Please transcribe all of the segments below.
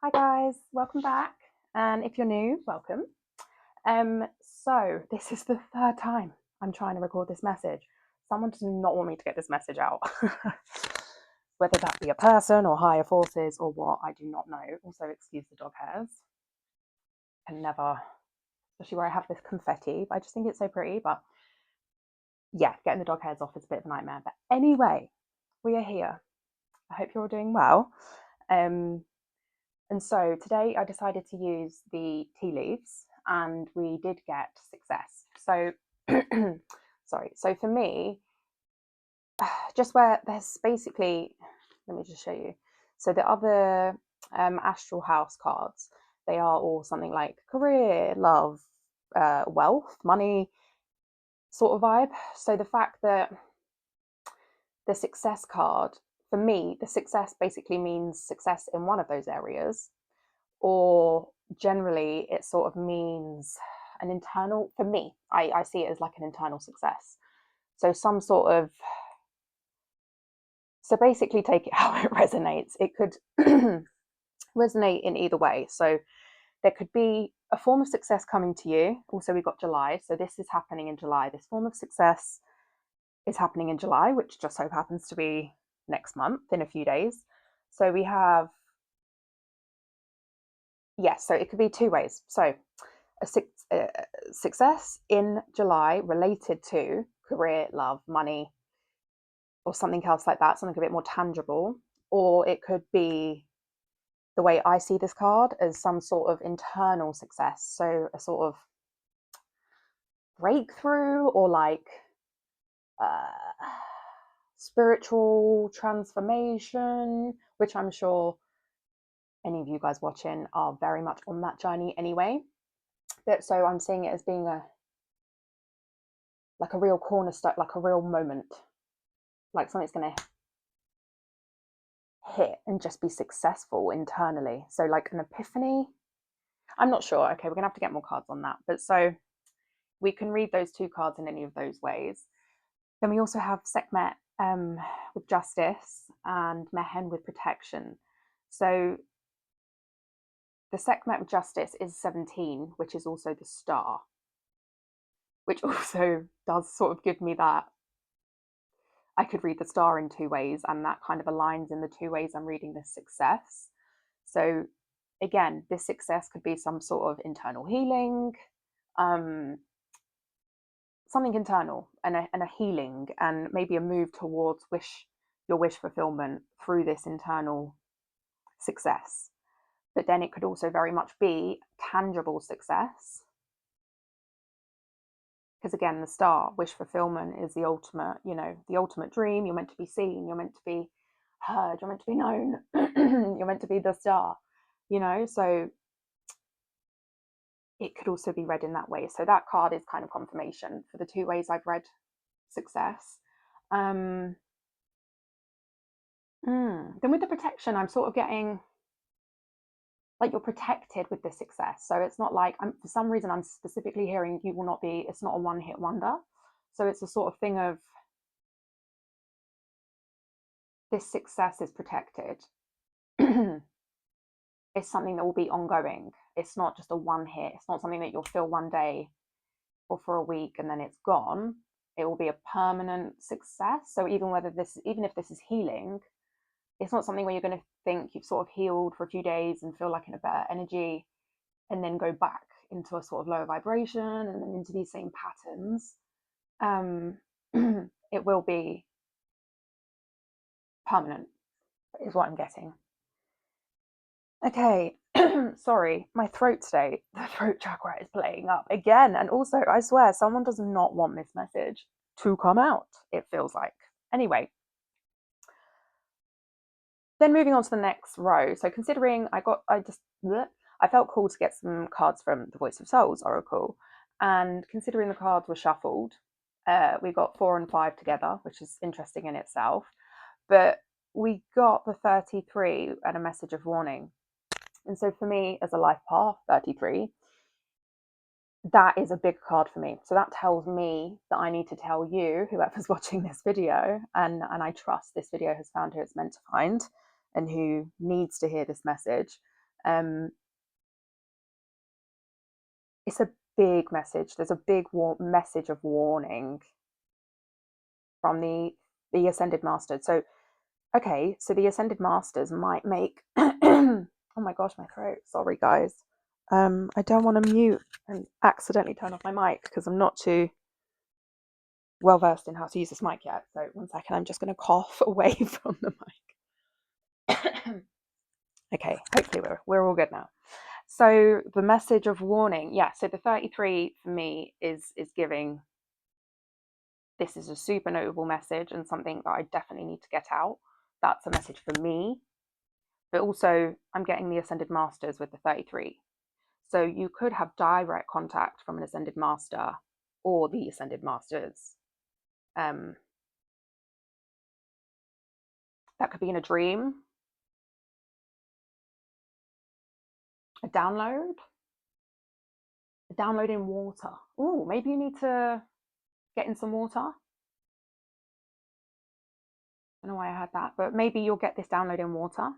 Hi guys, welcome back. And if you're new, welcome. So this is the third time I'm trying to record this message. Someone does not want me to get this message out. Whether that be a person or higher forces or what, I do not know. Also, excuse the dog hairs. Can never, especially where I have this confetti, but I just think it's so pretty. But yeah, getting the dog hairs off is a bit of a nightmare. But anyway, we are here. I hope you're all doing well. And so today I decided to use the tea leaves and we did get success. So, sorry. So for me, just where there's basically, let me just show you. So the other astral house cards, they are all something like career, love, wealth, money sort of vibe. So the fact that the success card, for me, the success basically means success in one of those areas, or generally it sort of means an internal, for me, I see it as like an internal success. So some sort of, so basically take it how it resonates. It could resonate in either way. So there could be a form of success coming to you. Also, we've got July. So this is happening in July. This form of success is happening in July, which just so happens to be next month in a few days. So we have, yes, so it could be two ways. So a success in July related to career, love, money, or something else like that, something a bit more tangible. Or it could be, the way I see this card, as some sort of internal success. So a sort of breakthrough, or like uh, spiritual transformation, which I'm sure any of you guys watching are very much on that journey anyway. But so I'm seeing it as being a real cornerstone, like a real moment, like something's going to hit and just be successful internally. So like an epiphany. I'm not sure. Okay, we're going to have to get more cards on that. But so we can read those two cards in any of those ways. Then we also have Sekhmet with justice and Mehen with protection. So the Sekhmet with justice is 17, which is also the star, which also does sort of give me that I could read the star in two ways, and that kind of aligns in the two ways I'm reading this success. So again, this success could be some sort of internal healing, something internal, and a healing, and maybe a move towards your wish fulfillment through this internal success. But then it could also very much be tangible success, because again, the star, wish fulfillment, is the ultimate, the ultimate dream. You're meant to be seen, you're meant to be heard, you're meant to be known, you're meant to be the star, so it could also be read in that way. So that card is kind of confirmation for the two ways I've read success. Then with the protection, I'm sort of getting like you're protected with this success. So it's not like, for some reason I'm specifically hearing you will not be, it's not a one-hit wonder. So it's a sort of thing of, this success is protected. It's something that will be ongoing. It's not just a one hit. It's not something that you'll feel one day or for a week and then it's gone. It will be a permanent success. So even if this is healing, it's not something where you're going to think you've sort of healed for a few days and feel like in a better energy and then go back into a sort of lower vibration and then into these same patterns. It will be permanent, is what I'm getting. Okay, sorry, my throat today, the throat chakra is playing up again. And also, I swear, someone does not want this message to come out, it feels like. Anyway, then moving on to the next row. So considering I felt cool to get some cards from the Voice of Souls Oracle. And considering the cards were shuffled, we got 4 and 5 together, which is interesting in itself. But we got the 33 and a message of warning. And so for me, as a life path, 33, that is a big card for me. So that tells me that I need to tell you, whoever's watching this video, and I trust this video has found who it's meant to find and who needs to hear this message, It's a big message. There's a big message of warning from the Ascended Masters. So, okay, so the Ascended Masters might make. Oh my gosh, my throat. Sorry, guys. I don't want to mute and accidentally turn off my mic because I'm not too well versed in how to use this mic yet. So, one second, I'm just going to cough away from the mic. Okay, hopefully we're all good now. So the message of warning, yeah. So the 33 for me is giving. This is a super notable message and something that I definitely need to get out. That's a message for me, but also I'm getting the Ascended Masters with the 33. So you could have direct contact from an Ascended Master or the Ascended Masters. That could be in a dream, a download in water. Oh, maybe you need to get in some water. I don't know why I had that, but maybe you'll get this download in water.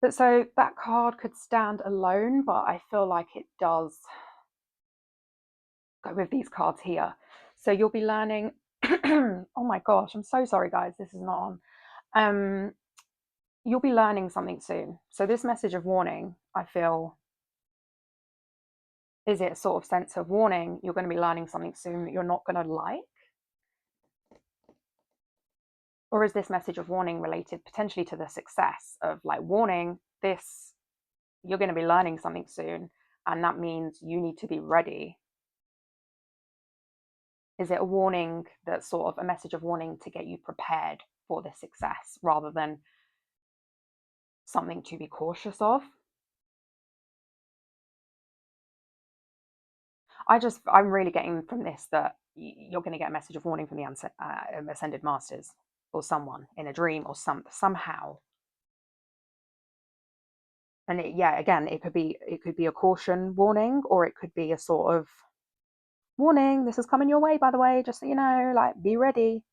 But so that card could stand alone, but I feel like it does go with these cards here. So you'll be learning. Oh my gosh, I'm so sorry, guys. This is not on. You'll be learning something soon. So this message of warning, I feel, is it a sort of sense of warning? You're going to be learning something soon that you're not going to like? Or is this message of warning related potentially to the success of like warning this, you're going to be learning something soon, and that means you need to be ready? Is it a warning that's sort of a message of warning to get you prepared for this success rather than something to be cautious of? I'm really getting from this that you're going to get a message of warning from the Ascended Masters or someone in a dream or somehow. And again, it could be a caution warning, or it could be a sort of warning, this is coming your way, by the way, just so you know, like, be ready.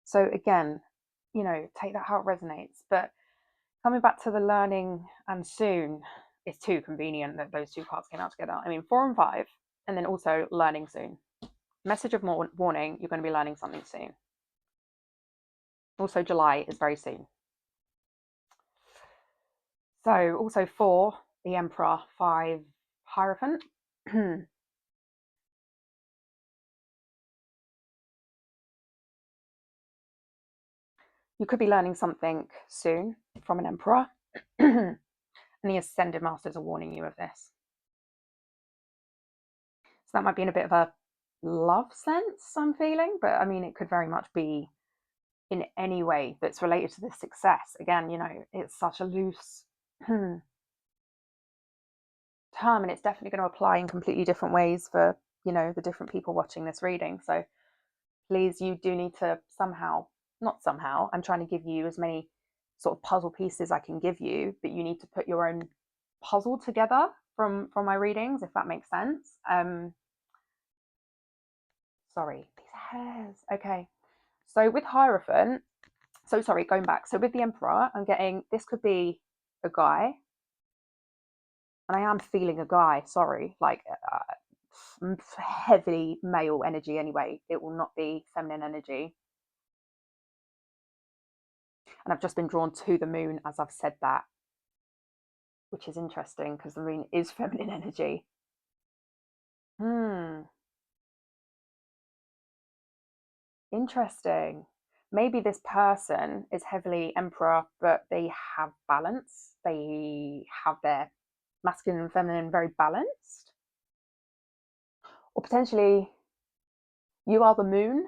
So again, take that how it resonates. But coming back to the learning and soon, it's too convenient that those two cards came out together. I mean, 4 and 5, and then also learning soon. Message of warning, you're going to be learning something soon. Also, July is very soon. So also 4, the Emperor, 5, Hierophant. You could be learning something soon from an Emperor. And the Ascended Masters are warning you of this. So that might be in a bit of a love sense, I'm feeling, but I mean, it could very much be in any way that's related to this success. Again, it's such a loose term, and it's definitely going to apply in completely different ways for, the different people watching this reading. So please, you do need to I'm trying to give you as many sort of puzzle pieces I can give you, but you need to put your own puzzle together from my readings, if that makes sense. Sorry, these hairs. Okay. So with Hierophant, going back. So with the Emperor, I'm getting, this could be a guy. And I am feeling a guy, sorry, like heavily male energy anyway. It will not be feminine energy. And I've just been drawn to the moon as I've said that, which is interesting because the moon is feminine energy. Interesting. Maybe this person is heavily Emperor, but they have balance. They have their masculine and feminine very balanced. Or potentially, you are the moon,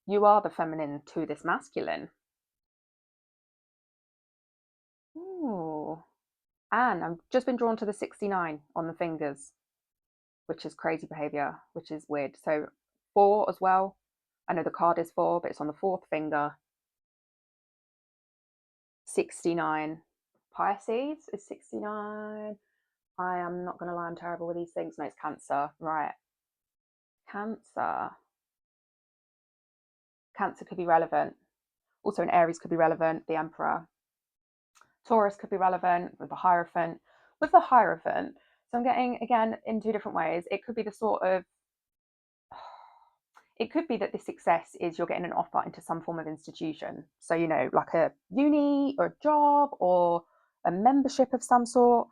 you are the feminine to this masculine. Ooh. And I've just been drawn to the 69 on the fingers, which is crazy behavior, which is weird. So 4 as well. I know the card is 4, but it's on the 4th finger. 69. Pisces is 69. I am not going to lie, I'm terrible with these things. No, it's Cancer. Right. Cancer. Cancer could be relevant. Also, an Aries could be relevant. The Emperor. Taurus could be relevant with the Hierophant. With the Hierophant, so I'm getting, again, in two different ways. It could be the sort of, it could be that the success is you're getting an offer into some form of institution. So, you know, like a uni or a job or a membership of some sort.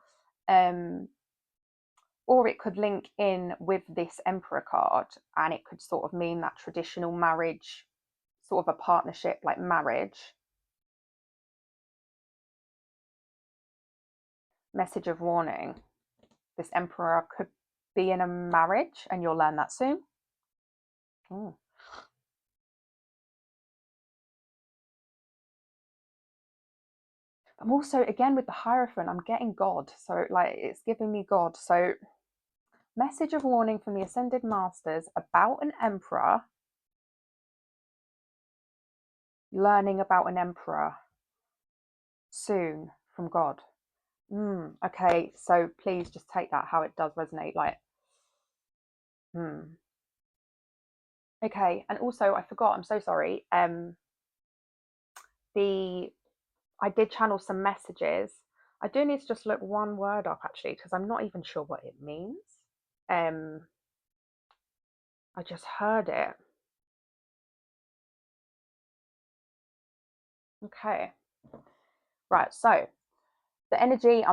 Or it could link in with this Emperor card, and it could sort of mean that traditional marriage, sort of a partnership like marriage. Message of warning. This Emperor could be in a marriage, and you'll learn that soon. Ooh. I'm also, again, with the Hierophant, I'm getting God. So, like, it's giving me God. So, message of warning from the Ascended Masters about an Emperor, learning about an Emperor soon from God. Okay, so please just take that how it does resonate. Like, okay, and also I forgot. I'm so sorry. I did channel some messages. I do need to just look one word up actually because I'm not even sure what it means. I just heard it. Okay, right. So the energy.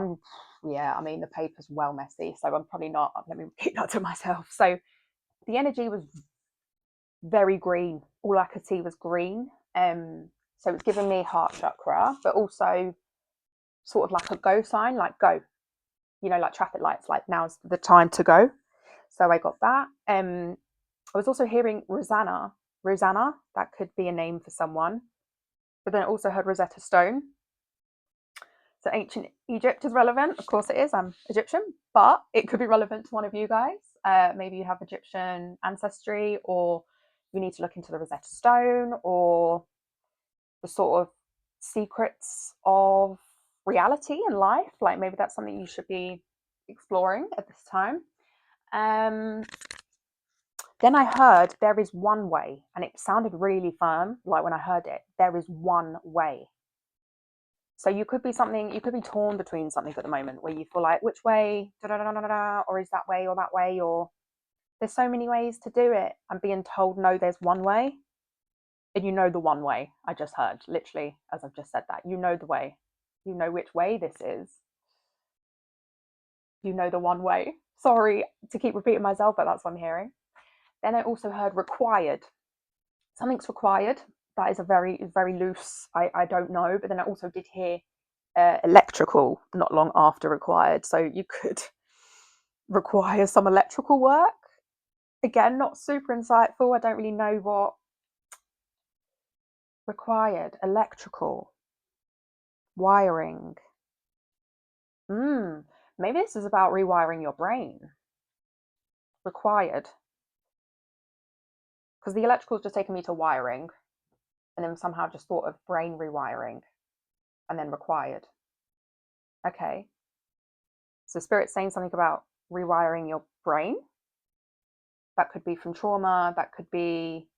Yeah. I mean, the paper's well messy, so I'm probably not. Let me keep that to myself. So the energy was very green. All I could see was green. So it's giving me heart chakra, but also sort of like a go sign, like go, you know, like traffic lights, like now's the time to go. So I got that. I was also hearing Rosanna. Rosanna, that could be a name for someone. But then I also heard Rosetta Stone. So ancient Egypt is relevant. Of course it is. I'm Egyptian, but it could be relevant to one of you guys. Maybe you have Egyptian ancestry, or you need to look into the Rosetta Stone, or the sort of secrets of reality and life. Like maybe that's something you should be exploring at this time. Then I heard there is one way, and it sounded really firm. Like when I heard it, there is one way. So you could be torn between something at the moment where you feel like which way, or is that way or that way, or there's so many ways to do it. I'm being told no, there's one way. And you know the one way. I just heard, literally, as I've just said that. You know the way. You know which way this is. You know the one way. Sorry to keep repeating myself, but that's what I'm hearing. Then I also heard required. Something's required. That is a very, very loose, I don't know. But then I also did hear electrical not long after required. So you could require some electrical work. Again, not super insightful. I don't really know what required. Electrical, wiring. Maybe this is about rewiring your brain. Required. Because the electrical is just taking me to wiring, and then somehow just thought of brain rewiring, and then required. Okay. So Spirit's saying something about rewiring your brain. That could be from trauma. That could be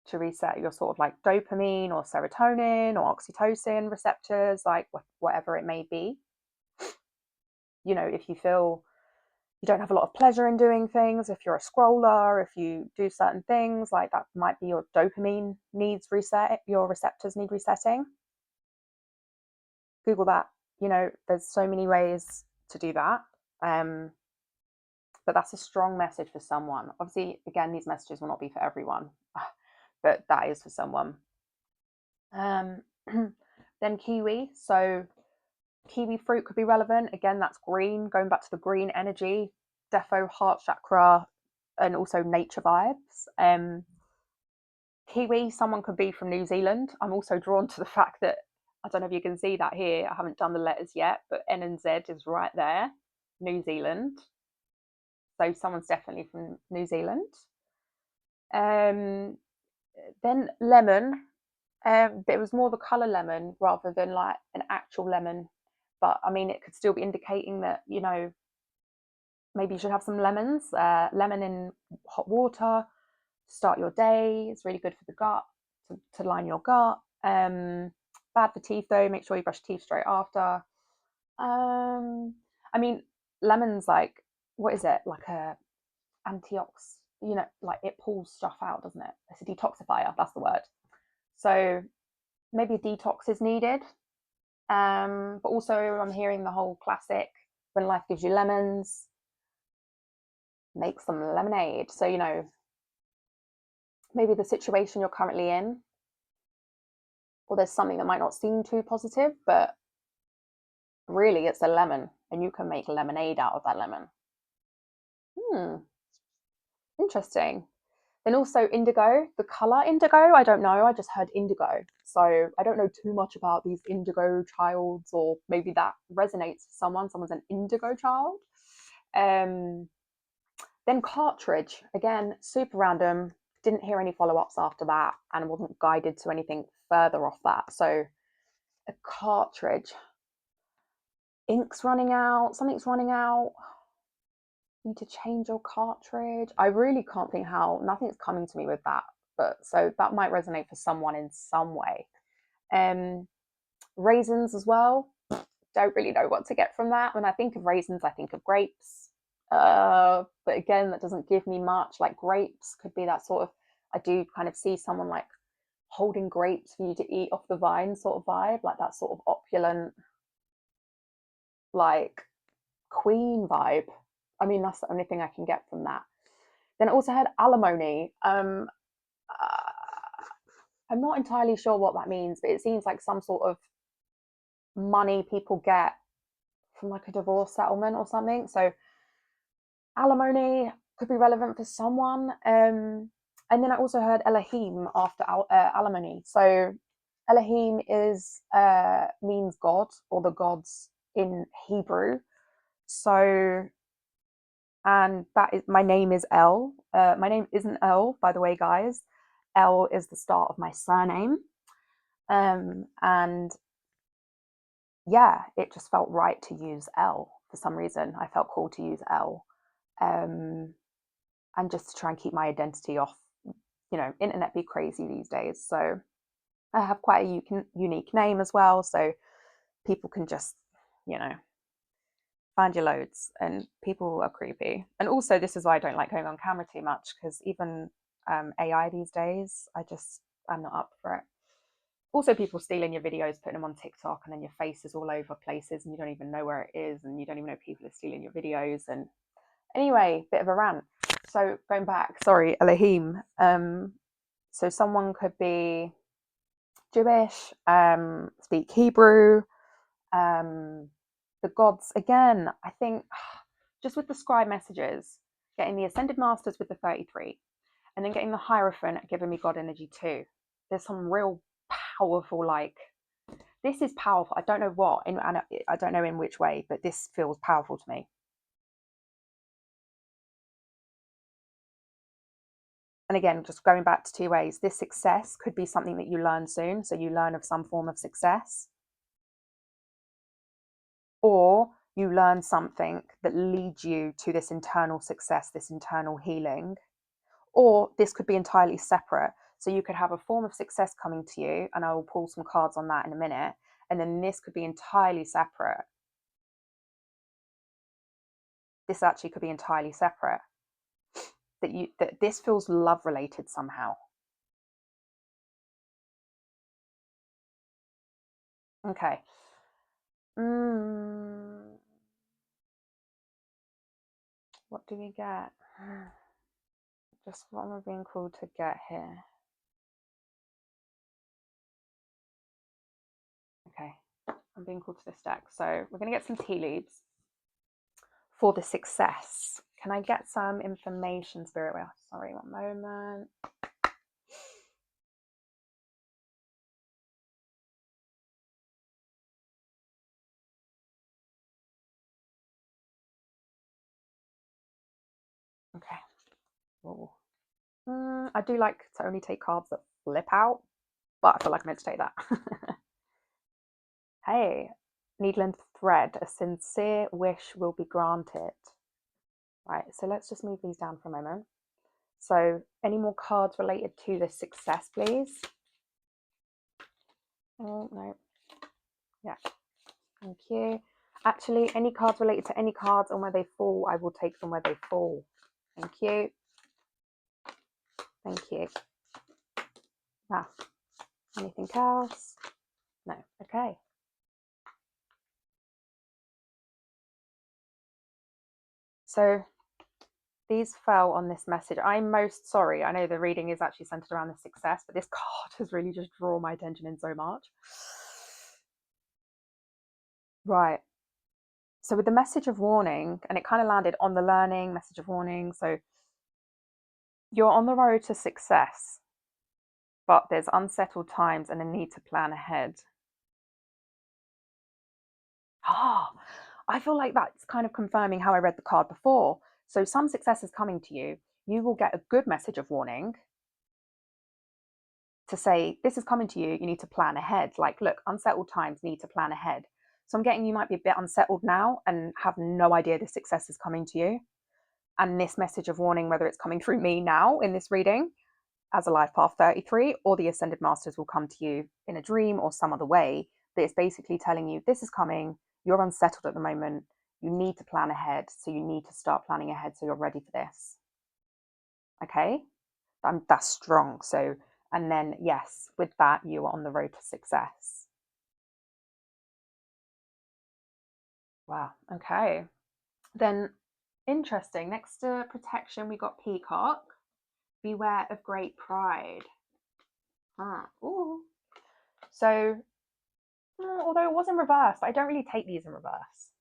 to reset your sort of like dopamine or serotonin or oxytocin receptors, like whatever it may be. You know, if you feel you don't have a lot of pleasure in doing things, if you're a scroller, if you do certain things, like that might be your dopamine needs reset, your receptors need resetting. Google that. You know, there's so many ways to do that. But that's a strong message for someone. Obviously, again, these messages will not be for everyone, but that is for someone. Then kiwi. So kiwi fruit could be relevant. Again, that's green, going back to the green energy, defo, heart chakra, and also nature vibes. Kiwi, someone could be from New Zealand. I'm also drawn to the fact that, I don't know if you can see that here, I haven't done the letters yet, but N and Z is right there, New Zealand. So someone's definitely from New Zealand. Then lemon. It was more the colour lemon rather than like an actual lemon. But I mean, it could still be indicating that, you know, maybe you should have some lemons. Lemon in hot water, start your day. It's really good for the gut, to line your gut. Bad for teeth though. Make sure you brush teeth straight after. I mean, lemon's like, what is it? Like a antioxidant, you know, like it pulls stuff out, doesn't it? It's a detoxifier, that's the word. So maybe a detox is needed. But also I'm hearing the whole classic, when life gives you lemons, make some lemonade. So, you know, maybe the situation you're currently in, or there's something that might not seem too positive, but really it's a lemon and you can make lemonade out of that lemon. Interesting. Then also indigo, the color indigo, I don't know. I just heard indigo. So I don't know too much about these indigo childs, or maybe that resonates with someone. Someone's an indigo child. Then cartridge, again, super random. Didn't hear any follow-ups after that and wasn't guided to anything further off that. So a cartridge. Ink's running out, something's running out. Need to change your cartridge. I really can't think how, nothing's coming to me with that, but so that might resonate for someone in some way. Raisins as well, don't really know what to get from that. When I think of raisins, I think of grapes, but again, that doesn't give me much. Like grapes could be that sort of, I do kind of see someone like holding grapes for you to eat off the vine sort of vibe, like that sort of opulent, like queen vibe. I mean, that's the only thing I can get from that. Then I also had alimony. I'm not entirely sure what that means, but it seems like some sort of money people get from like a divorce settlement or something. So alimony could be relevant for someone. And then I also heard Elohim after alimony. So Elohim is means God, or the gods in Hebrew. So, and that is, my name is El. My name isn't El, by the way, guys. El is the start of my surname. And yeah, it just felt right to use El for some reason. I felt called to use El. And just to try and keep my identity off, you know, internet be crazy these days. So I have quite a unique name as well. So people can just, you know, find your loads, and people are creepy. And also, this is why I don't like going on camera too much, because even AI these days, I'm not up for it. Also, people stealing your videos, putting them on TikTok, and then your face is all over places and you don't even know where it is, and you don't even know people are stealing your videos. And anyway, bit of a rant. So going back, sorry, Elohim. So someone could be Jewish, speak Hebrew, the gods. Again, I think just with the scribe messages, getting the ascended masters with the 33, and then getting the Hierophant giving me God energy too. There's some real powerful, like, this is powerful. I don't know what, and I don't know in which way, but this feels powerful to me. And again, just going back to two ways, this success could be something that you learn soon. So you learn of some form of success, or you learn something that leads you to this internal success, this internal healing, or this could be entirely separate. So you could have a form of success coming to you, and I will pull some cards on that in a minute. And then this could be entirely separate. This actually could be entirely separate. That this feels love related somehow. Okay. What do we get? Just what am I being called to get here? Okay, I'm being called to this deck. So we're going to get some tea leaves for the success. Can I get some information, Spirit? Well, sorry, one moment. Okay. Whoa. I do like to only take cards that flip out, but I feel like I'm meant to take that. Hey, needle and thread, a sincere wish will be granted. Right, so let's just move these down for a moment. So any more cards related to the success, please? Oh, no. Yeah, thank you. Actually, any cards related to any cards and where they fall, I will take them where they fall. Thank you. Thank you. Now, anything else? No. Okay. So these fell on this message. I'm most sorry. I know the reading is actually centered around the success, but this card has really just drawn my attention in so much. Right. So with the message of warning, and it kind of landed on the learning message of warning. So you're on the road to success, but there's unsettled times and a need to plan ahead. Ah, I feel like that's kind of confirming how I read the card before. So some success is coming to you. You will get a good message of warning to say, this is coming to you. You need to plan ahead. Like, look, unsettled times need to plan ahead. So I'm getting you might be a bit unsettled now and have no idea the success is coming to you. And this message of warning, whether it's coming through me now in this reading as a life path 33, or the ascended masters will come to you in a dream or some other way, that it's basically telling you this is coming, you're unsettled at the moment, you need to plan ahead, so you need to start planning ahead so you're ready for this. Okay, that's strong. So, and then yes, with that you are on the road to success. Wow. Okay, then interesting, next to protection we got peacock. Beware of great pride. Ooh. So although it was in reverse, I don't really take these in reverse.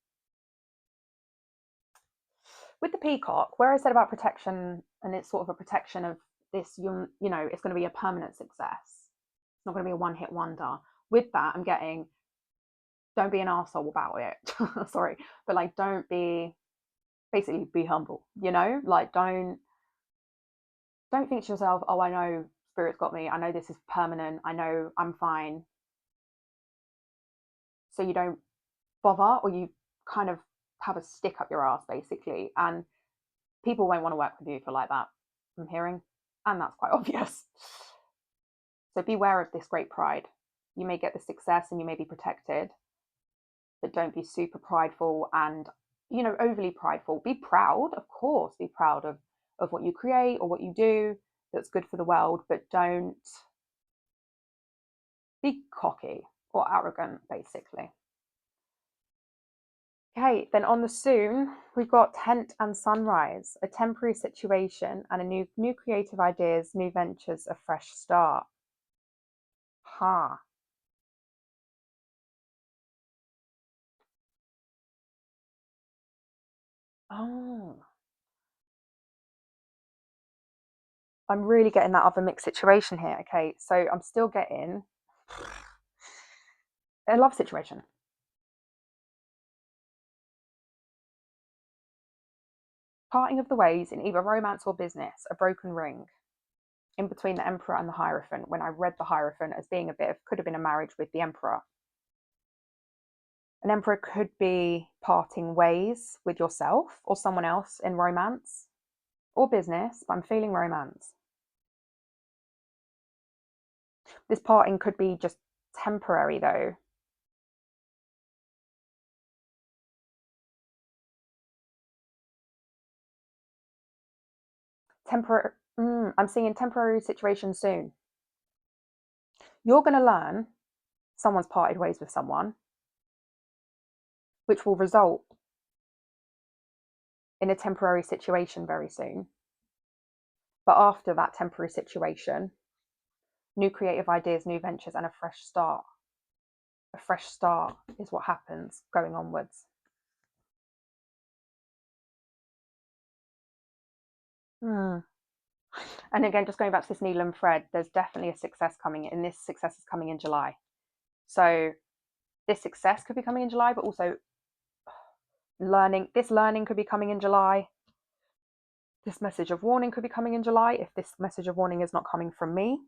With the peacock, where I said about protection, and it's sort of a protection of this, you know, it's going to be a permanent success. It's not going to be a one-hit wonder. With that, I'm getting, don't be an arsehole about it. Sorry, but like, don't be, basically be humble. You know, like don't think to yourself, oh, I know spirit's got me. I know this is permanent. I know I'm fine. So you don't bother, or you kind of have a stick up your ass basically, and people won't want to work with you if you're like that, I'm hearing, and that's quite obvious. So beware of this great pride. You may get the success and you may be protected, but don't be super prideful and, you know, overly prideful. Be proud, of course, be proud of what you create or what you do that's good for the world, but don't be cocky or arrogant, basically. Okay, then on the soon, we've got tent and sunrise, a temporary situation and a new creative ideas, new ventures, a fresh start. Ha. Oh, I'm really getting that other mixed situation here. Okay, so I'm still getting a love situation. Parting of the ways in either romance or business, a broken ring in between the Emperor and the Hierophant, when I read the Hierophant as being a bit of, could have been a marriage with the Emperor. An Emperor could be parting ways with yourself or someone else in romance or business, but I'm feeling romance. This parting could be just temporary though. Temporary, I'm seeing temporary situation soon. You're going to learn someone's parted ways with someone, which will result in a temporary situation very soon. But after that temporary situation, new creative ideas, new ventures, and a fresh start. A fresh start is what happens going onwards. Hmm. And again, just going back to this needle and thread, there's definitely a success coming, and this success is coming in July. So this success could be coming in July, but also learning could be coming in July. This message of warning could be coming in July if this message of warning is not coming from me.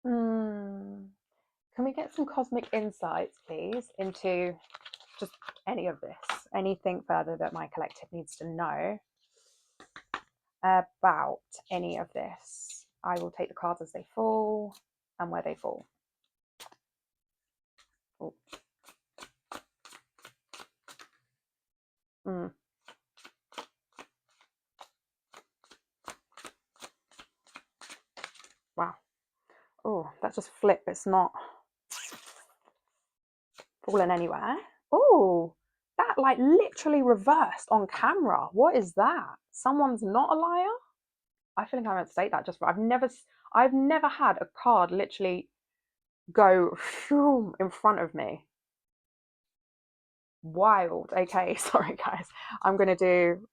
Can we get some cosmic insights, please, into just any of this? Anything further that my collective needs to know about any of this? I will take the cards as they fall. and where they fall. Oh. Wow. Oh, that just flipped. It's not fallen anywhere. Oh, that like literally reversed on camera. What is that? Someone's not a liar? I feel like I meant to say that just for, I've never had a card literally go in front of me. Wild. Okay, sorry guys. I'm gonna do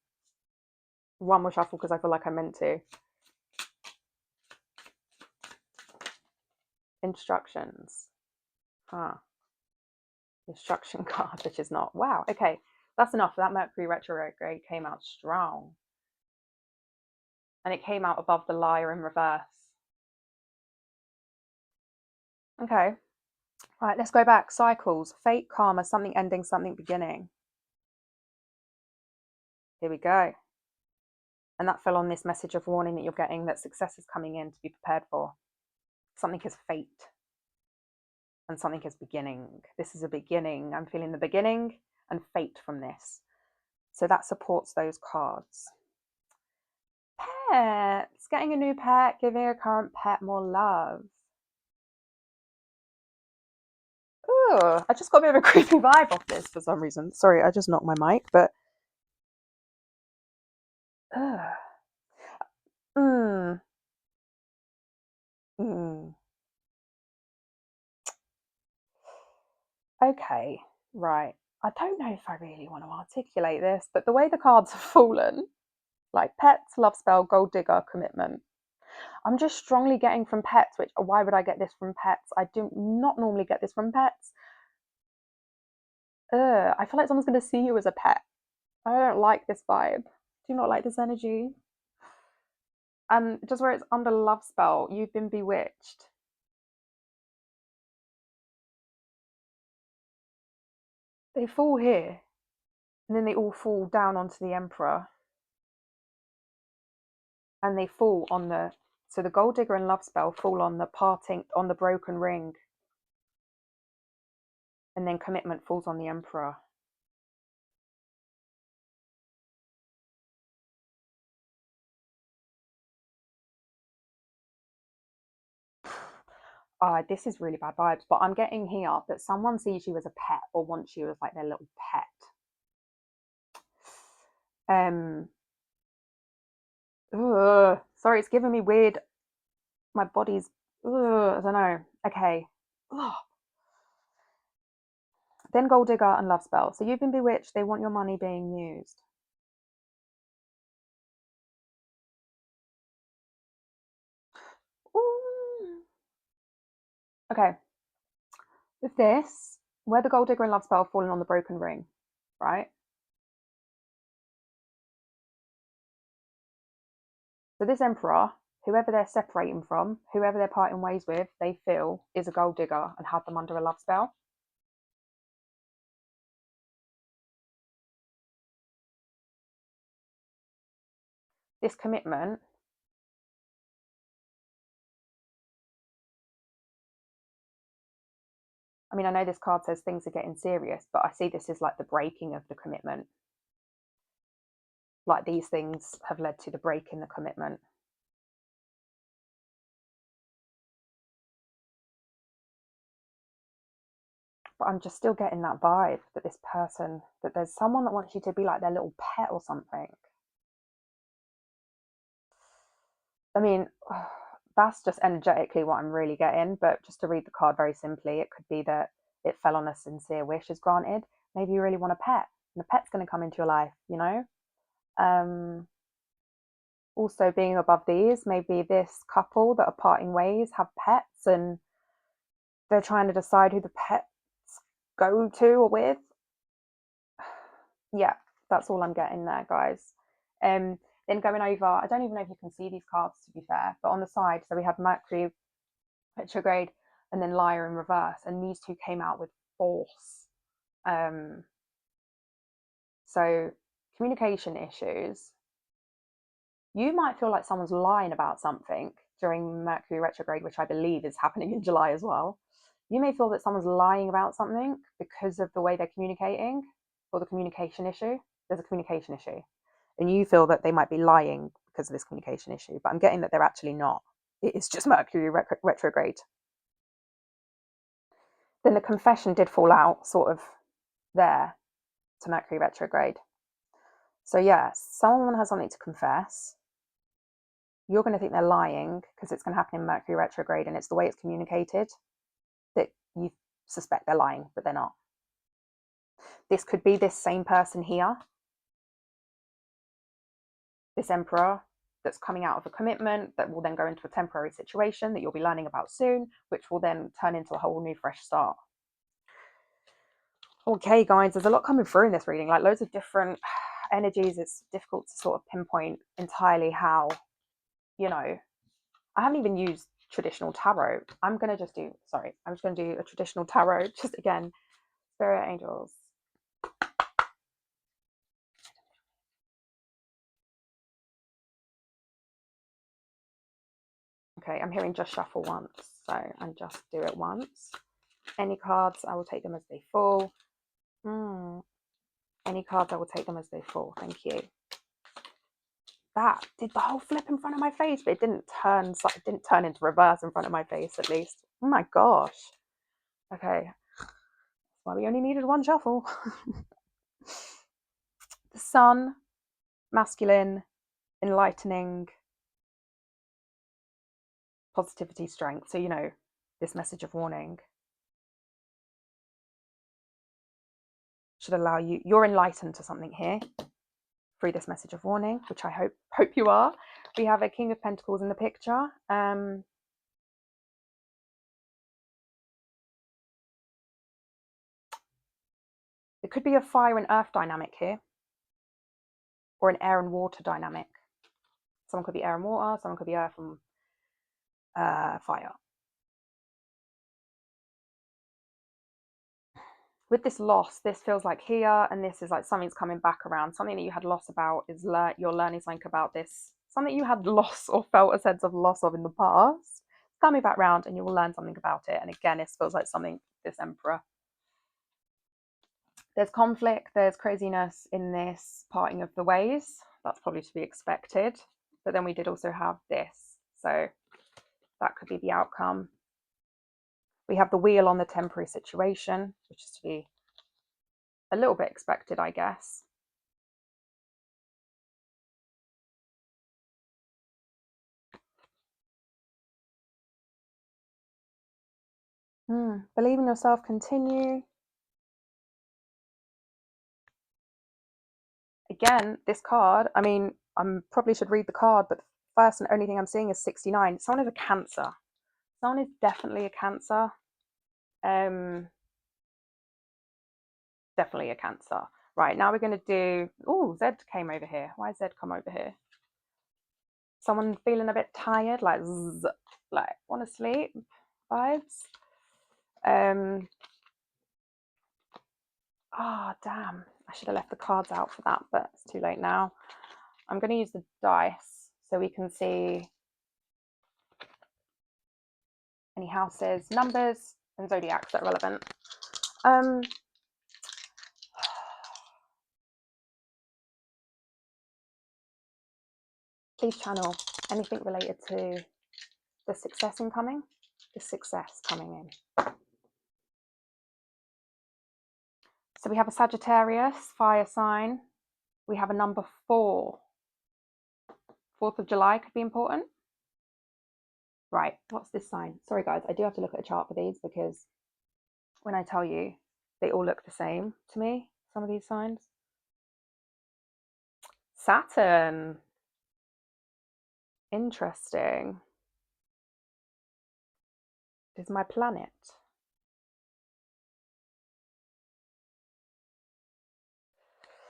one more shuffle because I feel like I meant to. Instructions. Instruction card, which is not. Wow. Okay, that's enough. That Mercury retrograde came out strong, and it came out above the liar in reverse. Okay. All right, let's go back. Cycles, fate, karma, something ending, something beginning. Here we go. And that fell on this message of warning that you're getting, that success is coming in to be prepared for. Something is fate and something is beginning. This is a beginning. I'm feeling the beginning and fate from this. So that supports those cards. Pets, getting a new pet, giving a current pet more love. Oh, I just got a bit of a creepy vibe off this for some reason. Sorry, I just knocked my mic, but Okay, right. I don't know if I really want to articulate this, but the way the cards have fallen, like pets, love spell, gold digger, commitment. I'm just strongly getting from pets, which why would I get this from pets? I do not normally get this from pets. I feel like someone's going to see you as a pet. I don't like this vibe. Do not like this energy. And just where it's under love spell, you've been bewitched. They fall here, and then they all fall down onto the Emperor. And they fall on the, so the gold digger and love spell fall on the parting, on the broken ring, and then commitment falls on the Emperor. This is really bad vibes, but I'm getting here that someone sees you as a pet or wants you as like their little pet. Sorry, it's giving me weird, my body's, I don't know. Okay. Then gold digger and love spell. So you've been bewitched, they want your money being used. Ooh. Okay. With this, where the gold digger and love spell falling on the broken ring, right? So this emperor, whoever they're separating from, whoever they're parting ways with, they feel is a gold digger and had them under a love spell. This commitment, I mean, I know this card says things are getting serious, but I see this as like the breaking of the commitment. Like these things have led to the break in the commitment. But I'm just still getting that vibe that this person, that there's someone that wants you to be like their little pet or something. I mean, that's just energetically what I'm really getting. But just to read the card very simply, it could be that it fell on a sincere wish is granted. Maybe you really want a pet, and the pet's going to come into your life, you know? Also, being above these, maybe this couple that are parting ways have pets and they're trying to decide who the pets go to or with. Yeah, that's all I'm getting there, guys. Then going over, I don't even know if you can see these cards to be fair, but on the side, so we have Mercury retrograde and then liar in reverse, and these two came out with force. So communication issues. You might feel like someone's lying about something, during Mercury retrograde, which I believe is happening in July as well, you may feel that someone's lying about something because of the way they're communicating or the communication issue. There's a communication issue. And you feel that they might be lying because of this communication issue, but I'm getting that they're actually not. It is just Mercury retrograde. Then the confession did fall out sort of there to Mercury retrograde. So yes, someone has something to confess. You're going to think they're lying because it's going to happen in Mercury retrograde, and it's the way it's communicated that you suspect they're lying, but they're not. This could be this same person here, this Emperor that's coming out of a commitment that will then go into a temporary situation that you'll be learning about soon, which will then turn into a whole new fresh start. Okay, guys, there's a lot coming through in this reading, like loads of different energies. It's difficult to sort of pinpoint entirely how, you know, I haven't even used traditional tarot. I'm just going to do a traditional tarot. Just again, spirit angels. Okay, I'm hearing just shuffle once, and just do it once. Any cards, I will take them as they fall. Any cards, I will take them as they fall. Thank you. That did the whole flip in front of my face, but it didn't turn into reverse in front of my face, at least. Oh my gosh. Okay. That's why we only needed one shuffle. The Sun, masculine, enlightening, positivity, strength. So, you know, this message of warning should allow you, you're enlightened to something here through this message of warning, which I hope you are. We have a King of Pentacles in the picture. It could be a fire and earth dynamic here, or an air and water dynamic. Someone could be air and water, someone could be earth and fire. With this loss, this feels like here, and this is like something's coming back around. Something that you had loss about is you're learning something about this. Something you had loss or felt a sense of loss of in the past. It's coming back around, and you will learn something about it. And again, this feels like something, this Emperor. There's conflict, there's craziness in this parting of the ways. That's probably to be expected. But then we did also have this. So that could be the outcome. We have the wheel on the temporary situation, which is to be a little bit expected, I guess. Believe in yourself, continue. Again, this card, I mean, I probably should read the card, but the first and only thing I'm seeing is 69. Someone is a Cancer. Someone is definitely a Cancer. Definitely a Cancer. Right, now we're going to do... Oh, Zed came over here. Why has Zed come over here? Someone feeling a bit tired, like want to sleep vibes. Damn. I should have left the cards out for that, but it's too late now. I'm going to use the dice so we can see any houses, numbers, and zodiacs that are relevant. Please channel anything related to the success incoming, the success coming in. So we have a Sagittarius, fire sign. We have a number 4. 4th of July could be important. Right, what's this sign? Sorry guys, I do have to look at a chart for these because when I tell you, they all look the same to me, some of these signs. Saturn. Interesting. Is my planet.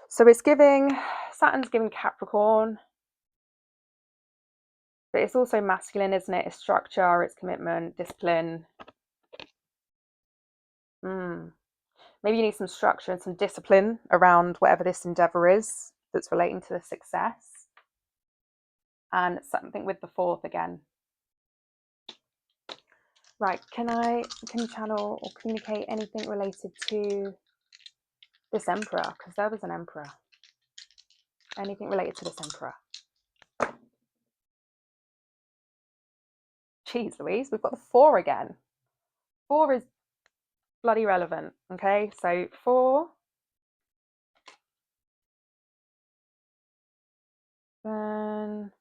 So it's giving, Saturn's giving Capricorn, but it's also masculine, isn't it? It's structure, it's commitment, discipline. Maybe you need some structure and some discipline around whatever this endeavor is that's relating to the success. And something with the 4th again. Right, can you channel or communicate anything related to this emperor? Because there was an emperor. Anything related to this emperor? Jeez Louise, we've got the 4 again. 4 is bloody relevant. Okay, so 4. Then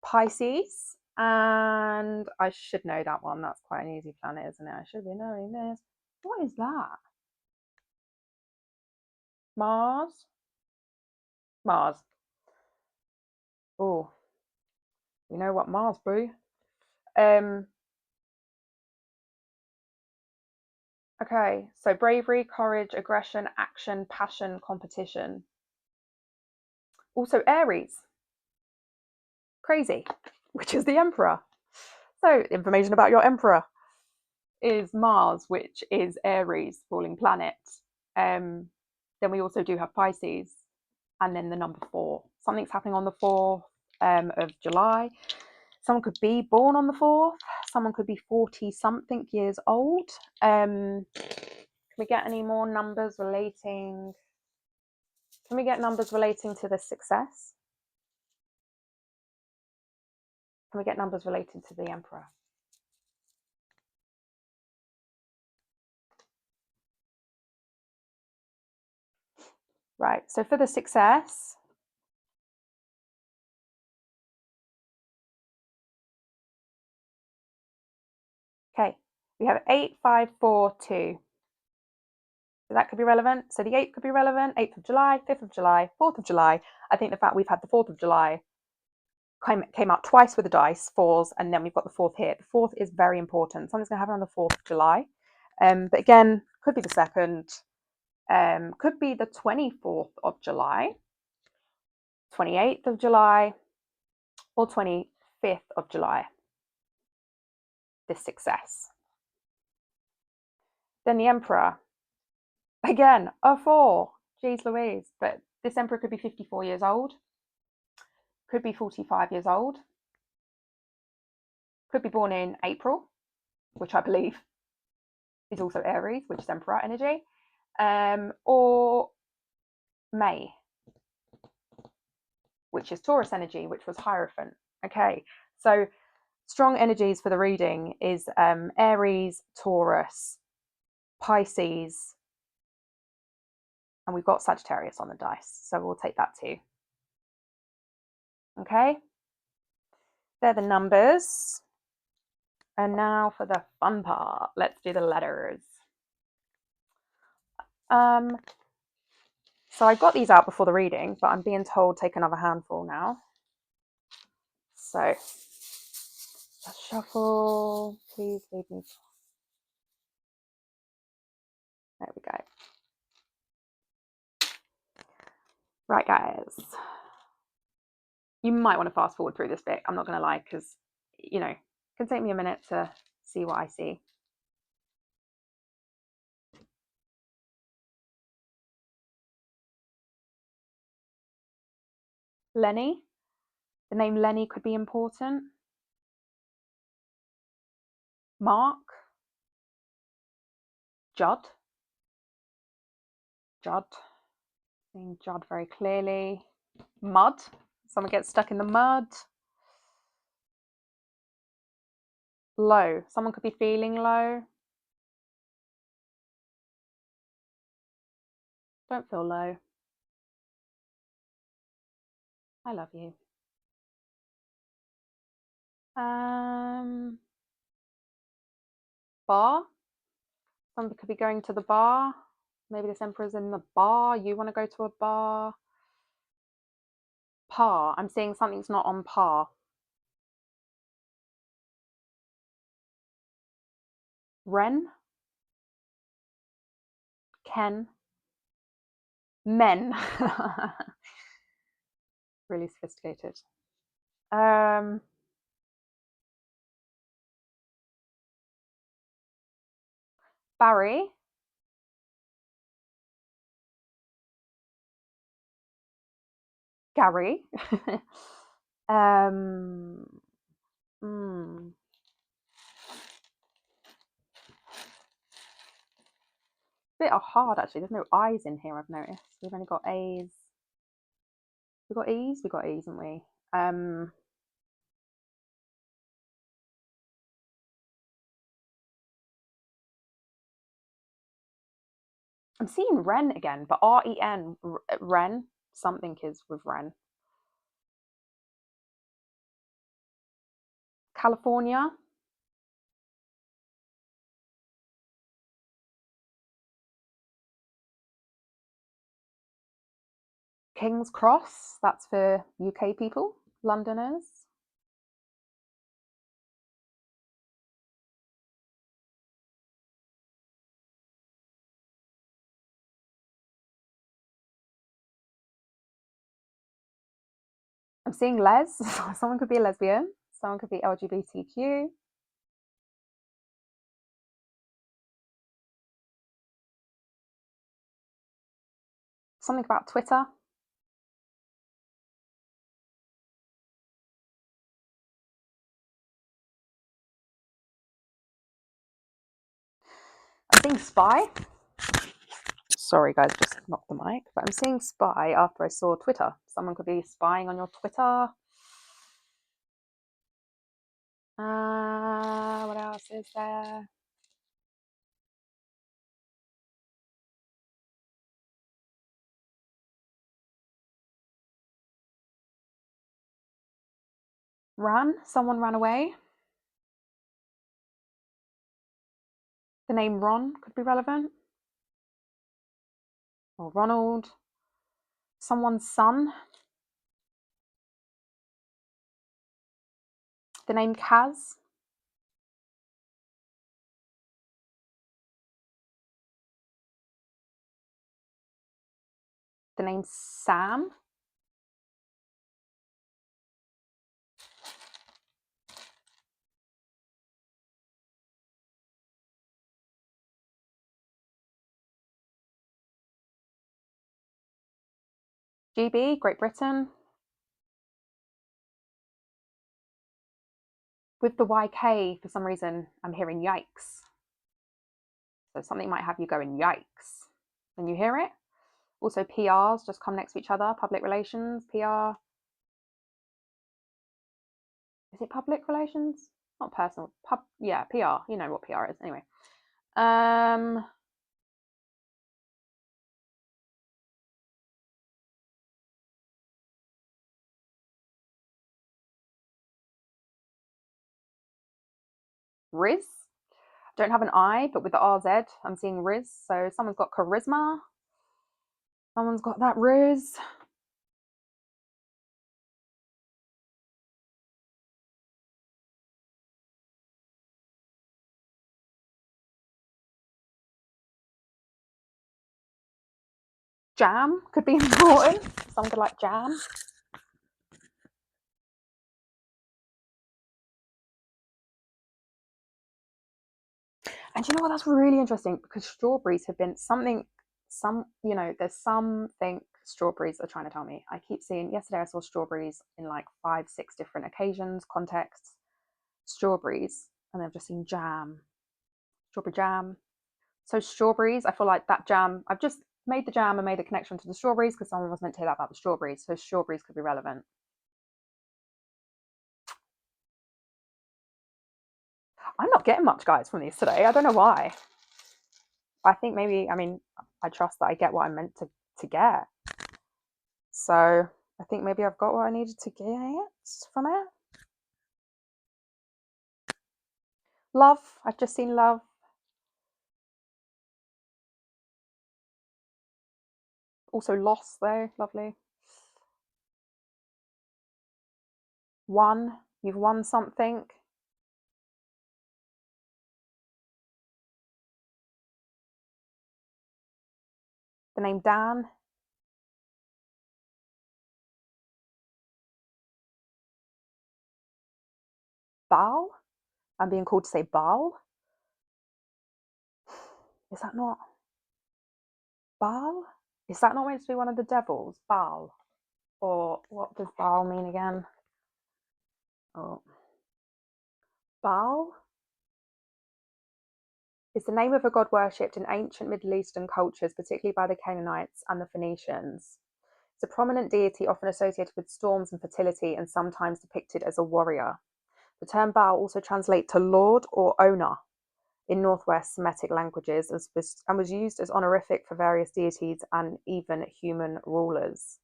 Pisces. And I should know that one. That's quite an easy planet, isn't it? I should be knowing this. What is that? Mars? Mars. Oh, you know what Mars, boo. Okay, so bravery, courage, aggression, action, passion, competition. Also Aries. Crazy, which is the emperor. So information about your emperor is Mars, which is Aries, falling planet. Then we also do have Pisces, and then the number 4. Something's happening on the 4th of July. Someone could be born on the 4th. Someone could be 40 something years old. Can we get any more numbers relating? Can we get numbers relating to the success? Can we get numbers related to the emperor? Right, so for the success, okay, we have 8, 5, 4, 2. So that could be relevant. So the 8th could be relevant, 8th of July, 5th of July, 4th of July. I think the fact we've had the 4th of July came out twice with the dice, 4s, and then we've got the 4th here. The 4th is very important. Something's going to happen on the 4th of July. But again, could be the 2nd, could be the 24th of July, 28th of July, or 25th of July. This success. Then the emperor, again, a 4. Jeez Louise. But this emperor could be 54 years old, could be 45 years old, could be born in April, which I believe is also Aries, which is emperor energy, or May, which is Taurus energy, which was Hierophant. Okay, so strong energies for the reading is Aries, Taurus, Pisces, and we've got Sagittarius on the dice, so we'll take that too. Okay, they're the numbers. And now for the fun part, let's do the letters. So I got these out before the reading, but I'm being told take another handful now. So let's shuffle. Please leave me. There we go. Right, guys. You might want to fast forward through this bit. I'm not going to lie, because, you know, it can take me a minute to see what I see. Lenny. The name Lenny could be important. Mark. Judd. Judd. Seeing Judd very clearly. Mud. Someone gets stuck in the mud. Low. Someone could be feeling low. Don't feel low. I love you. Bar. Somebody could be going to the bar. Maybe this emperor's in the bar. You want to go to a bar. Par. I'm seeing something's not on par. Ren. Ken. Men. Really sophisticated. Barry. Gary. bit hard actually. There's no I's in here, I've noticed. We've only got A's. We've got E's? We've got E's, haven't we? I'm seeing Ren again, but R-E-N, Ren. Something is with Ren. California. King's Cross. That's for UK people, Londoners. I'm seeing les. Someone could be a lesbian. Someone could be LGBTQ. Something about Twitter. I'm seeing spy. Sorry, guys, just knocked the mic. But I'm seeing spy after I saw Twitter. Someone could be spying on your Twitter. What else is there? Run. Someone ran away. The name Ron could be relevant. Or Ronald. Someone's son. The name Kaz. The name Sam. GB, Great Britain. With the YK, for some reason, I'm hearing yikes. So something might have you going yikes when you hear it. Also, PRs just come next to each other. Public relations, PR. Is it public relations? Not personal. Yeah, PR. You know what PR is. Anyway. Riz. Don't have an I, but with the RZ, I'm seeing Riz. So someone's got charisma. Someone's got that Riz. Jam could be important. Someone could like jam. And you know what? That's really interesting because strawberries have been something, there's something strawberries are trying to tell me. I keep seeing, yesterday I saw strawberries in like 5, 6 different occasions, contexts, strawberries, and I've just seen jam, strawberry jam. So strawberries, I feel like that jam, I've just made the jam and made the connection to the strawberries because someone was meant to hear that about the strawberries. So strawberries could be relevant. I'm not getting much, guys, from these today. I don't know why. I think maybe, I trust that I get what I'm meant to get. So I think maybe I've got what I needed to get from it. Love. I've just seen love. Also loss though. Lovely. Won. You've won something. The name Dan. Baal. I'm being called to say Baal. Is that not Baal? Is that not meant to be one of the devils? Baal. Or what does Baal mean again? Oh. Baal? It's the name of a god worshipped in ancient Middle Eastern cultures, particularly by the Canaanites and the Phoenicians. It's a prominent deity often associated with storms and fertility and sometimes depicted as a warrior. The term Baal also translates to Lord or Owner in Northwest Semitic languages and was used as honorific for various deities and even human rulers.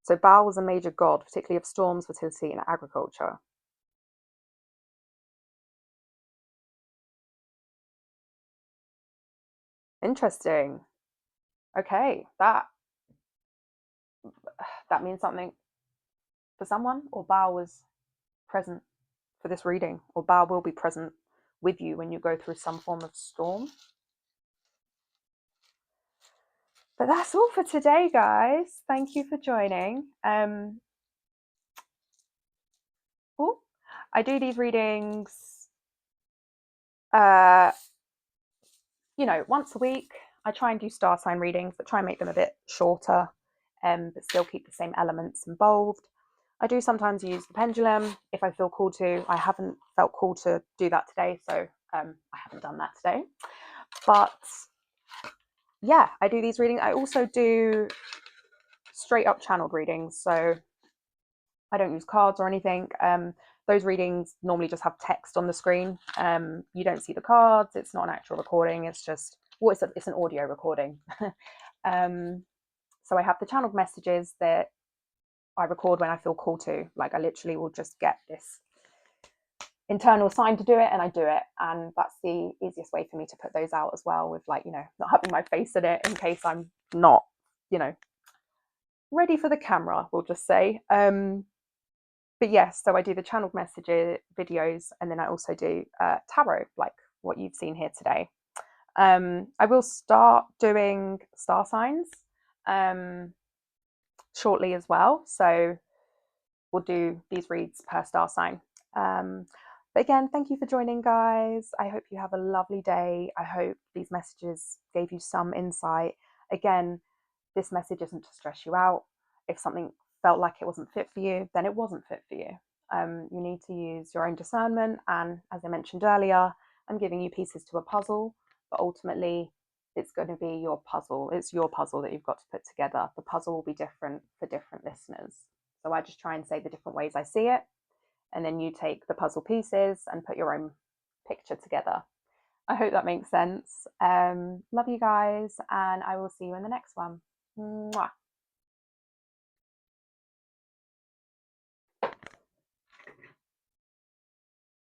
So Baal was a major god, particularly of storms, fertility, and agriculture. Interesting. Okay, that means something for someone, or Baal was present for this reading, or Baal will be present with you when you go through some form of storm. But that's all for today, guys. Thank you for joining. Oh, I do these readings, once a week. I try and do star sign readings, but try and make them a bit shorter, but still keep the same elements involved. I do sometimes use the pendulum if I feel called to. I haven't felt called to do that today, so I haven't done that today. But yeah, I do these readings. I also do straight up channeled readings, so I don't use cards or anything. Those readings normally just have text on the screen. You don't see the cards. It's not an actual recording. It's just, well, it's an audio recording. So I have the channeled messages that I record when I feel called to. Like I literally will just get this internal sign to do it and I do it. And that's the easiest way for me to put those out as well, with like, not having my face in it in case I'm not, ready for the camera, we'll just say. But yes, so I do the channeled messages videos, and then I also do tarot, like what you've seen here today. I will start doing star signs shortly as well. So we'll do these reads per star sign. But again, thank you for joining, guys. I hope you have a lovely day. I hope these messages gave you some insight. Again, this message isn't to stress you out. If something felt like it wasn't fit for you, then it wasn't fit for you. You need to use your own discernment. And as I mentioned earlier, I'm giving you pieces to a puzzle, but ultimately it's going to be your puzzle. It's your puzzle that you've got to put together. The puzzle will be different for different listeners. So I just try and say the different ways I see it. And then you take the puzzle pieces and put your own picture together. I hope that makes sense. Love you guys, and I will see you in the next one. Mwah.